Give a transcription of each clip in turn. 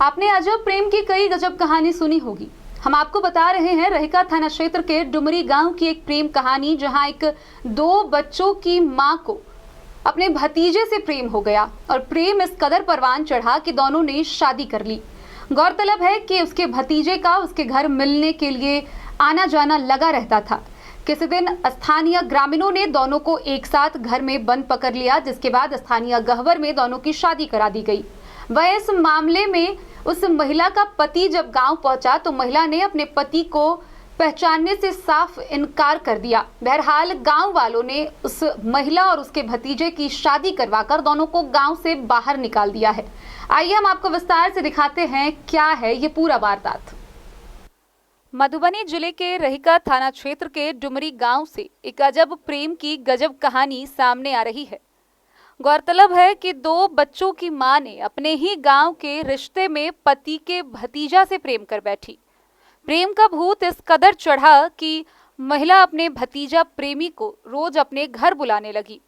आपने अजब प्रेम की कई गजब कहानी सुनी होगी। हम आपको बता रहे हैं रहिका थाना क्षेत्र के डुमरी गांव की एक प्रेम कहानी, जहां एक दो बच्चों की मां को अपने भतीजे से प्रेम हो गया और प्रेम इस कदर परवान चढ़ा कि दोनों ने शादी कर ली। गौरतलब है कि उसके भतीजे का उसके घर मिलने के लिए आना जाना लगा रहता था। किसी दिन स्थानीय ग्रामीणों ने दोनों को एक साथ घर में बंद पकड़ लिया, जिसके बाद स्थानीय गहवर में दोनों की शादी करा दी गई। वह इस मामले में उस महिला का पति जब गांव पहुंचा तो महिला ने अपने पति को पहचानने से साफ इनकार कर दिया। बहरहाल गांव वालों ने उस महिला और उसके भतीजे की शादी करवाकर दोनों को गांव से बाहर निकाल दिया है। आइए हम आपको विस्तार से दिखाते हैं क्या है ये पूरा वारदात। मधुबनी जिले के रहिका थाना क्षेत्र के डुमरी गांव से एक अजब प्रेम की गजब कहानी सामने आ रही है। गौरतलब है कि दो बच्चों की मां ने अपने ही गांव के रिश्ते में पति के भतीजा से प्रेम कर बैठी। प्रेम का भूत इस कदर चढ़ा कि महिला अपने भतीजा प्रेमी को रोज अपने घर बुलाने लगी।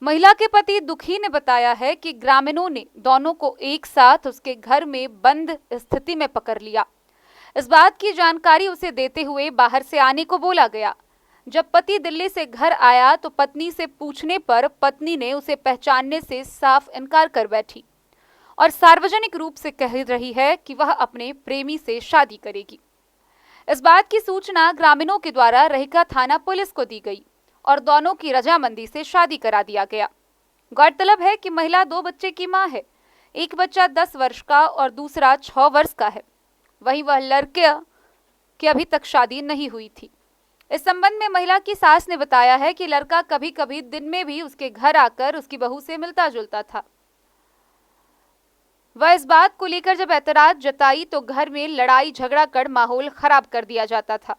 महिला के पति दुखी ने बताया है कि ग्रामीणों ने दोनों को एक साथ उसके घर में बंद स्थिति में पकड़ लिया। इस बात की जानकारी उसे देते हुए बाहर से आने को बोला गया। जब पति दिल्ली से घर आया तो पत्नी से पूछने पर पत्नी ने उसे पहचानने से साफ इनकार कर बैठी और सार्वजनिक रूप से कह रही है कि वह अपने प्रेमी से शादी करेगी। इस बात की सूचना ग्रामीणों के द्वारा रहिका थाना पुलिस को दी गई और दोनों की रजामंदी से शादी करा दिया गया। गौरतलब है कि महिला दो बच्चे की मां है। एक बच्चा 10 वर्ष का और दूसरा 6 वर्ष का है। वहीं वह लड़के की अभी तक शादी नहीं हुई थी। इस संबंध में महिला की सास ने बताया है कि लड़का कभी कभी दिन में भी उसके घर आकर उसकी बहू से मिलता जुलता था। वह इस बात को लेकर जब ऐतराज जताई तो घर में लड़ाई झगड़ा कर माहौल खराब कर दिया जाता था।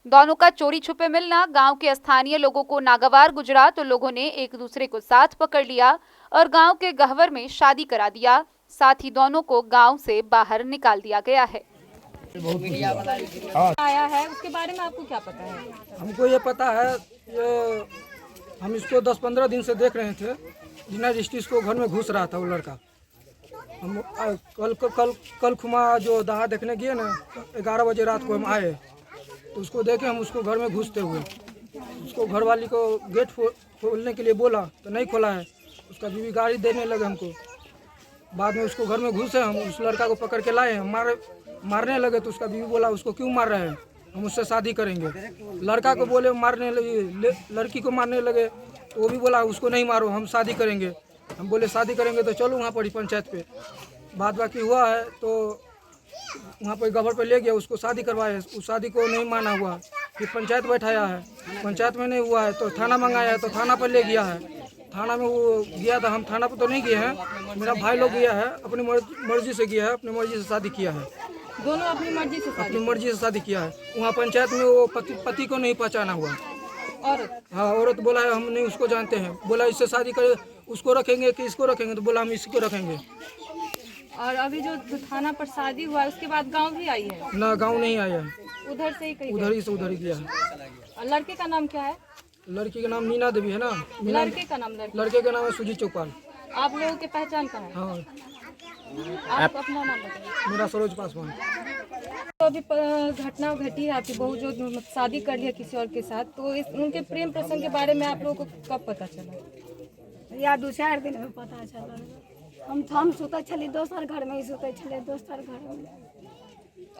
दोनों का चोरी छुपे मिलना गांव के स्थानीय लोगों को नागवार गुजरा तो लोगों ने एक दूसरे को साथ पकड़ लिया और गांव के गहवर में शादी करा दिया। साथ ही दोनों को गांव से बाहर निकाल दिया गया है। आया है उसके बारे में आपको क्या पता है? हमको ये पता है, ये हम इसको 10-15 दिन से देख रहे थे। जिना जस्टिस को घर में घुस रहा था वो लड़का। हम कल खुमा जो दहा देखने गए ना, 11 बजे रात को हम आए तो उसको देखे हम उसको घर में घुसते हुए। उसको घरवाली को गेट खोलने के लिए बोला तो नहीं खोला है। उसका बीवी गाड़ी देने लगे हमको। बाद में उसको घर में घुसे, हम उस लड़का को पकड़ के लाए। हम मारने लगे तो उसका बीवी बोला उसको क्यों मार रहे हैं, हम उससे शादी करेंगे। लड़का को बोले मारने लगे, लड़की को मारने लगे तो वो भी बोला उसको नहीं मारो, हम शादी करेंगे। हम बोले शादी करेंगे तो चलो वहाँ पर पंचायत पे। बात बाकी हुआ है तो वहाँ पर गवर पे ले गया, उसको शादी करवाए। उस शादी को नहीं माना हुआ, फिर पंचायत बैठाया है। पंचायत में नहीं हुआ है तो थाना मंगाया है तो थाना पर ले गया है। थाना में वो गया था, हम थाना पर तो नहीं गए हैं। मेरा भाई लोग गया है, अपनी मर्जी से गया है, अपनी मर्जी से शादी किया है। दोनों अपनी मर्जी से शादी किया है। वहाँ पंचायत में वो पति को नहीं पहचाना हुआ। हाँ, औरत बोला है हम नहीं उसको जानते हैं। बोला इससे शादी कर, उसको रखेंगे कि इसको रखेंगे, तो बोला हम इसको रखेंगे। और अभी जो थाना पर शादी हुआ है उसके बाद गांव भी आई है ना? गांव नहीं आया है, उधर से ही कहीं उधर ही गया है। और लड़के का नाम क्या है? लड़की का नाम मीना देवी है ना। लड़के का नाम है सुजीत चौपाल। आप लोगों के पहचान का है? हाँ। आप अपना नाम बताइए। मेरा सरोज पासवान। तो अभी घटना घटी है, आपकी बहू जो शादी कर लिया किसी और के साथ, तो उनके प्रेम प्रसंग के बारे में आप लोगों को कब पता चला? या 2-4 दिन में पता चला। हम सुते छली दोसर घर में ही सुते छले, दोसर घर में।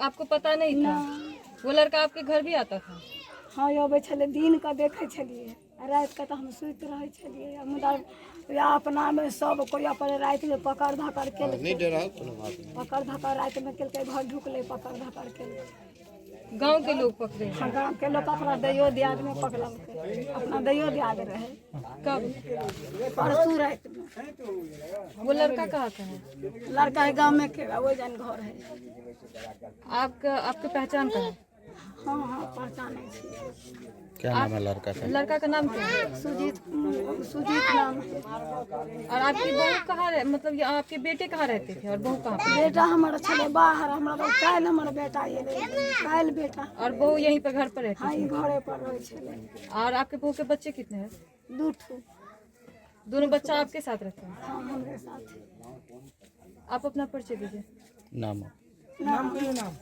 आपको पता नहीं था? वो लड़का आपके घर भी आता था? हाँ, अबे छले, दिन का देखे छलिए, रात का तो हम सुत रहे छलिए। मुदा या अपना में सब कोई अपन रात में पकड़ धकड़ के पकड़ धकड़ रात में के घर ढुकले, पकड़ धकड़ के। गांव के लोग पकड़े? हाँ, गाँव के लोग अपना दैयो दियाद में पकड़ल के, अपना दैयो दियाद रहे। कब? परसों रात में। वो लड़का कहाँ का है? लड़का है गाँव में के, वो जन घर है। आपके पहचान का है? हाँ, पहचाने। क्या नाम है लड़का का? लड़का का नाम क्या है? सुजीत नाम है। और आपकी बहू कहाँ मतलब आपके बेटे कहाँ रहते थे और बहू कहाँ पे? बेटा हमारा छले बाहर, हमारा काल हमारा बेटा ये काल बेटा। और बहू यहीं पे घर पर रहती? हाँ, ये घरे पर रहे छले। और आपके बहू के बच्चे कितने हैं? 2 ठो। दोनों बच्चा आपके साथ रहते हैं? हाँ, हमारे साथ। आप अपना परिचय दीजिए। नाम नाम कहिए नाम।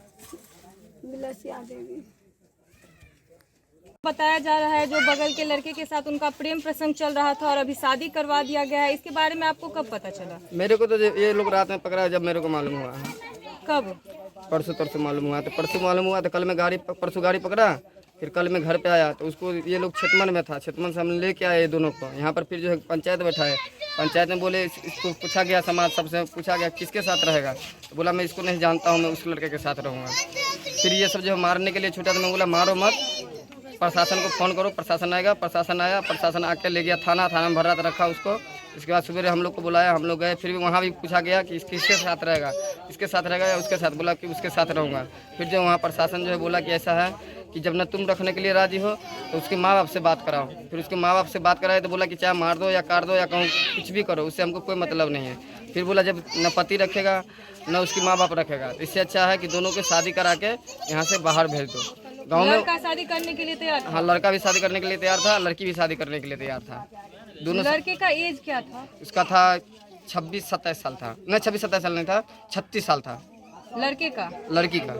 मिलसिया देवी। बताया जा रहा है जो बगल के लड़के के साथ उनका प्रेम प्रसंग चल रहा था और अभी शादी करवा दिया गया है, इसके बारे में आपको कब पता चला? मेरे को तो ये लोग रात में पकड़ा जब मेरे को मालूम हुआ है। कब? परसों मालूम हुआ। तो परसों मालूम हुआ तो कल मैं परसों गाड़ी पकड़ा, फिर कल मैं घर पे आया तो उसको ये लोग छतमन में था, छतमन से हम लेके आए दोनों को यहाँ पर। फिर जो है पंचायत बैठा है, पंचायत में बोले इसको पूछा गया, समाज सबसे पूछा गया किसके साथ रहेगा, तो बोला मैं इसको नहीं जानता हूँ, मैं उस लड़के के साथ रहूँगा। फिर ये सब जो मारने के लिए छूटा तो मैं बोला मारो मत, प्रशासन को फ़ोन करो, प्रशासन आएगा। प्रशासन आया, प्रशासन आके ले गया थाना में भर रात रखा उसको। इसके बाद सुबह हम लोग को बुलाया, हम लोग गए, फिर भी वहाँ भी पूछा गया कि किसके साथ रहेगा, इसके साथ रहेगा या उसके साथ, बोला कि उसके साथ रहूँगा। फिर जो वहाँ प्रशासन जो है बोला कि ऐसा है कि जब न तुम रखने के लिए राजी हो तो उसके माँ बाप से बात कराओ। फिर उसके माँ बाप से बात कराए तो बोला कि चाहे मार दो या काट दो या कहूँ कुछ भी करो, उससे हमको कोई मतलब नहीं है। फिर बोला जब न पति रखेगा न उसकी माँ बाप रखेगा तो इससे अच्छा है कि दोनों की शादी करा के यहाँ से बाहर भेज दो। गाँव में लड़का शादी करने के लिए तैयार था? हाँ, लड़का भी शादी करने के लिए तैयार था, लड़की भी शादी करने के लिए तैयार था। दोनों। लड़के का एज क्या था? उसका था 26-27 साल था, नहीं 26-27 साल नहीं था, 36 साल था। लड़के का? लड़की का।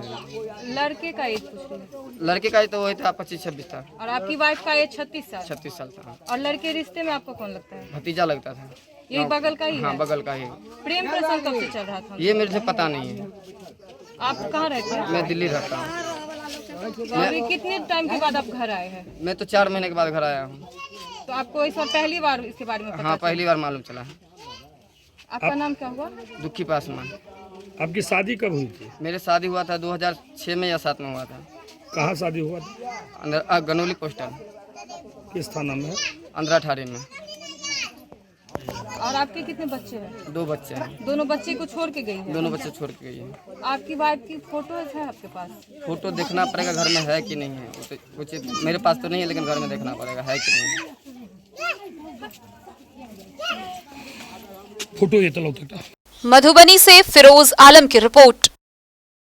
लड़के का एज पूछ रही। लड़के का तो वही था 25-26 था। और आपकी वाइफ का एज 36 साल? 36 साल था। और लड़के रिश्ते में आपको कौन लगता है? भतीजा लगता था। ये बगल का ही हाँ, है? बगल का ही। प्रेम प्रसंग कब से चल रहा था? ये मेरे से पता नहीं है। आप कहाँ रहते हैं? मैं दिल्ली रहता हूँ। तो अभी कितने टाइम के बाद आप घर आए हैं? मैं तो 4 महीने के बाद घर आया हूँ। तो आपको इस बार पहली बार इसके बारे में पता हाँ, चला? पहली बार मालूम चला है। आपका नाम क्या हुआ? दुखी पासवान। आपकी शादी कब हुई थी? मेरे शादी हुआ था 2006 में या 7 में हुआ था। कहाँ शादी हुआ था? अंदर गनौली पोस्टल, किस थाना में? अंदर ठाड़ी में। और आपके कितने बच्चे हैं? 2 बच्चे हैं। दोनों बच्चे को छोड़ के गई है? दोनों बच्चे छोड़ के गई है। आपकी वाइफ की फोटोज है आपके पास? फोटो देखना पड़ेगा घर में है कि नहीं है, वो तो कुछ मेरे पास तो नहीं है, लेकिन घर में देखना पड़ेगा है कि नहीं है। फोटो ये तलो तक। मधुबनी से फिरोज आलम की रिपोर्ट।